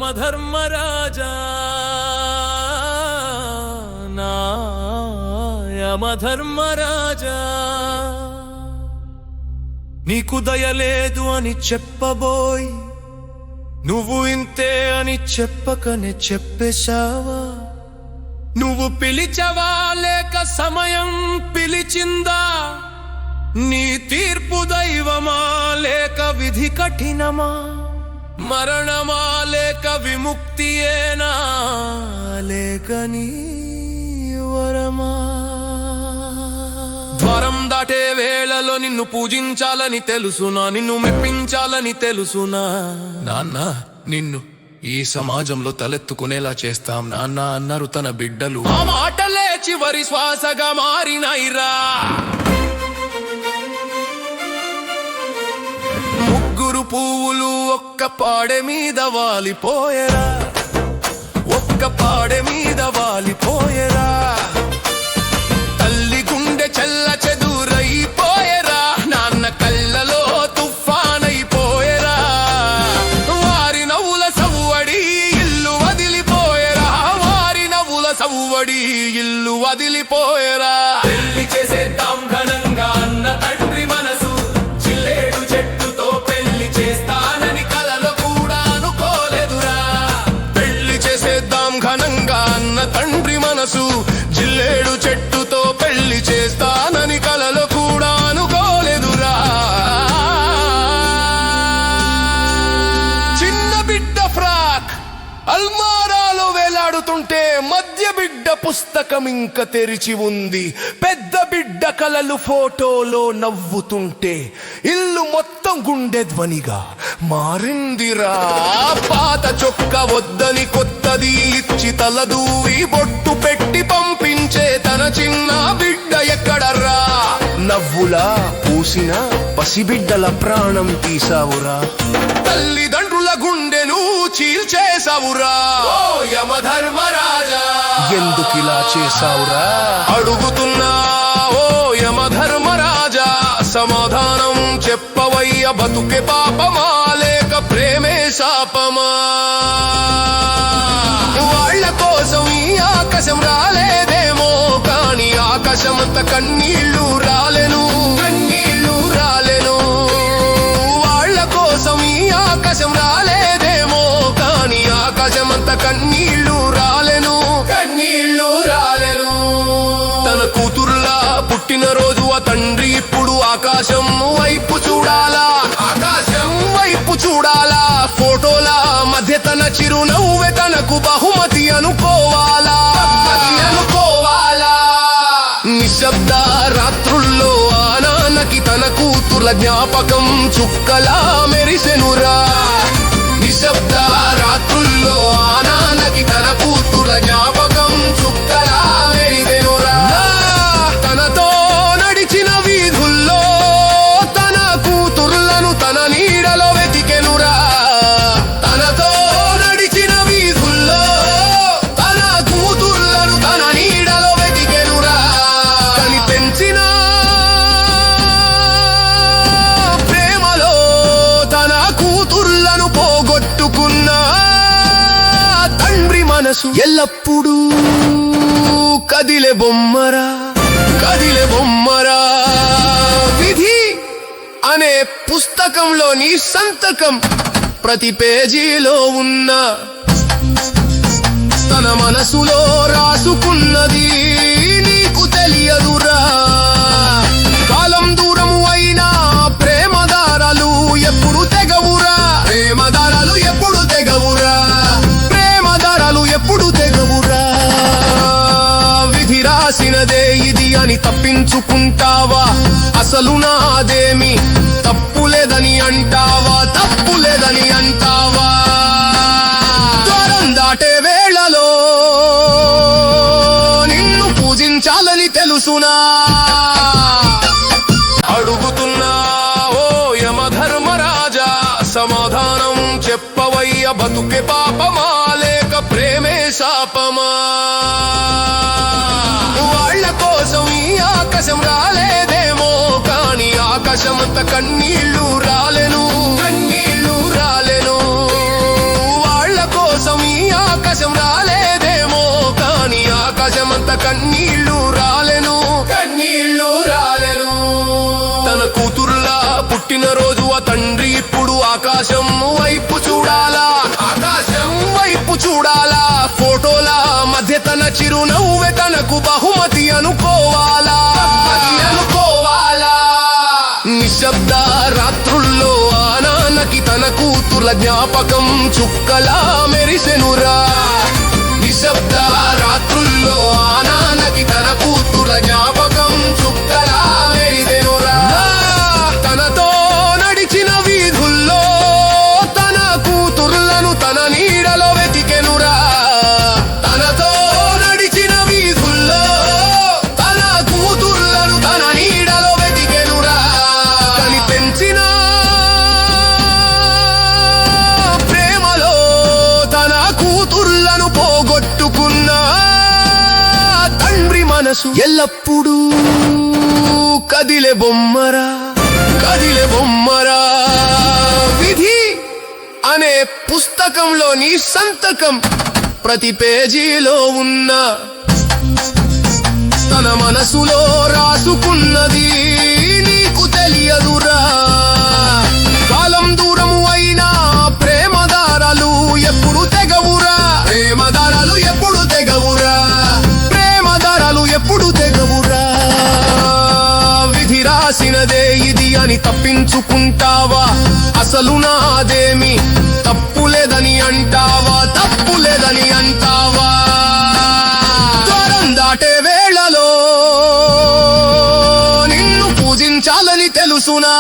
యమధర్మరాజా నా యమధర్మరాజా నీకు దయలేదు అని చెప్పబోయి నువ్వు ఇంతే అని చెప్పకనే చెప్పేశావా నువ్వు పిలిచవా లేక సమయం పిలిచిందా నీ తీర్పు దైవమా లేక విధి కఠినమా మరణమా లేక విముక్తియేనా లేక నీ వరమా ద్వారం దాటే వేళలో నిన్ను పూజించాలని తెలుసునా నిన్ను మెప్పించాలని తెలుసునా నాన్న నిన్ను ఈ సమాజంలో తలెత్తుకునేలా చేస్తాం నాన్న అన్నారు తన బిడ్డలు ఆ మాటలే చివరి శ్వాసగా మారినైరా ముగ్గురు పువ్వులు ఒక్క పాడె మీద వాలిపోయేరా ఒక్క పాడె మీద వాలిపోయేరా తల్లి గుండె చెల్ల చెదురైపోయేరా నాన్న కళ్ళలో తుఫానైపోయేరా వారి నవ్వుల సవ్వడి ఇల్లు వదిలిపోయేరా వారి నవ్వుల సవ్వడి ఇల్లు వదిలిపోయేరా పెళ్లి చేసేద్దాం ఘనంగా అన్న తండ్రి మనసు చిల్లేడు చెట్టుతో పెళ్లి చేస్తానని కలలో కూడా అనుకోలేదురా పెళ్లి చేసేద్దాం ఘనంగా అన్న తండ్రి మనసు జిల్లేడు చెట్టుతో పెళ్లి చేస్తానని కలలో కూడా అనుకోలేదురా చిన్న బిడ్డ ఫ్రాక్ అల్మారాలో వేలాడుతుంటే మధ్య బిడ్డ పుస్తకం ఇంకా తెరిచి ఉంది పెద్ద బిడ్డ కలలు ఫోటోలో నవ్వుతుంటే ఇల్లు మొత్తం గుండె ధ్వనిగా మారిందిరా పాత చొక్క వద్దని కొత్తది ఇచ్చి తలదూరి బొట్టు పెట్టి పంపించే తన చిన్న బిడ్డ ఎక్కడర్రా నవ్వులా పూసిన పసిబిడ్డల ప్రాణం తీసావురా తల్లిదండ్రుల గుండెను చీల్చేసావురా ఓ యమధర్మరాజా ఎందుకిలా చేసావురా అడుగుతున్నా ఓ యమధర్మరాజా సమాధానం చెప్పవయ్య బతుకే పాపమా లేక ప్రేమే శాపమా వాళ్ళ కోసం ఈ ఆకాశం రాలేదేమో కానీ ఆకాశమంత కన్నీళ్లు రాలెను కన్నీళ్లు రాలెను వాళ్ళ కోసం ఈ ఆకాశం రాలేదేమో కానీ ఆకాశమంత కన్నీళ్లు రాలెను కన్నీళ్లు రాలెను తన కూతురులా పుట్టినరోజు ఆ తండ్రి ఇప్పుడు ఆకాశం వైపు చూడాలా ఆకాశం వైపు చూడాలా ఫోటోలా మధ్య తన చిరునవ్వే తనకు బహుమతి అనుకోవాలా అనుకోవాలా నిశ్శబ్ద రాత్రుల్లో ఆ నాన్నకి తన కూతుర్ల జ్ఞాపకం చుక్కలా మెరిసెనురా నిశ్శబ్ద రాత్రుల్లో ఆ నాన్నకి తన కూతుర్ల జ్ఞాపకం చుక్కలా మెరిసెనురా తనతో నడిచిన వీధుల్లో తన కూతుర్లను తన నీడలో వెతికెనురా తనతో నడిచిన వీధుల్లో తన కూతుర్లను తన నీడలో వెతికెనురా తని పెంచిన ప్రేమలో తన కూతుర్లను పోగొట్టుకున్న తండ్రి మనసు ఎల్లప్పుడూ కదిలే బొమ్మరా కదిలే బొమ్మరా విధి అనే పుస్తకంలో నీ సంతకం ప్రతి పేజీలో ఉన్న తన మనసులో రాసుకున్నది నీకు తెలియదురా కాలం దూరము అయినా ప్రేమ దారాలు ఎప్పుడు తెగవురా ప్రేమ దారాలు ఎప్పుడు తెగవురా ప్రేమ దారాలు ఎప్పుడు తెగవురా విధి రాసినదే ఇది అని తప్పించుకుంటావా అసలు నాదేమి తప్పులేదని అంటావా తప్పులేదని అంటావా ద్వారం దాటే వేళలో నిన్ను పూజించాలని తెలుసునా అడుగుతున్నా ఓ యమధర్మరాజా సమాధానం చెప్పవయ్య బతుకే పాపమా లేక ప్రేమే శాపమా వాళ్ళ కోసం ఈ ఆకాశం రాలేదేమో కానీ ఆకాశమంత కన్నీళ్లు రాలెను కన్నీళ్లు రాలెను వాళ్ళ కోసం కన్నీళ్లు రాలెను తన కూతురులా పుట్టినరోజు ఆ తండ్రి ఇప్పుడు ఆకాశం వైపు చూడాలా ఫోటోల మధ్య తన చిరునవ్వే తనకు బహుమతి అనుకోవాలా నిశ్శబ్ద రాత్రుల్లో ఆ నాన్నకి తన కూతుర్ల జ్ఞాపకం చుక్కలా మెరిసెనురా నిశ్శబ్ద రాత్రుల్లో ఆ నాన్నకి తన కూతుర్ల జ్ఞాపకం చుక్కలా మెరిసెనురా తనతో నడిచిన వీధుల్లో తన కూతుర్లను తన నీడలో వెతికెనురా తనతో నడిచిన వీధుల్లో తన కూతుర్లను తన నీడలో వెతికెనురా తని పెంచిన ప్రేమలో తన కూతుర్లను పోగొట్టుకున్న తండ్రి మనసు ఎల్లప్పుడూ కదిలే బొమ్మరా విధి అనే పుస్తకంలోని సంతకం ప్రతి పేజీలో ఉన్న తన మనసులో రాసుకున్నది నీకు తెలియదురా కాలం దూరము అయినా ప్రేమదారాలు ఎప్పుడు తెగవురా విధి రాసినదే ఇది అని తప్పించుకుంటావా అసలు నాదేమి తప్పులేదని అంటావా ద్వారం దాటే వేళలో నిన్ను పూజించాలని తెలుసునా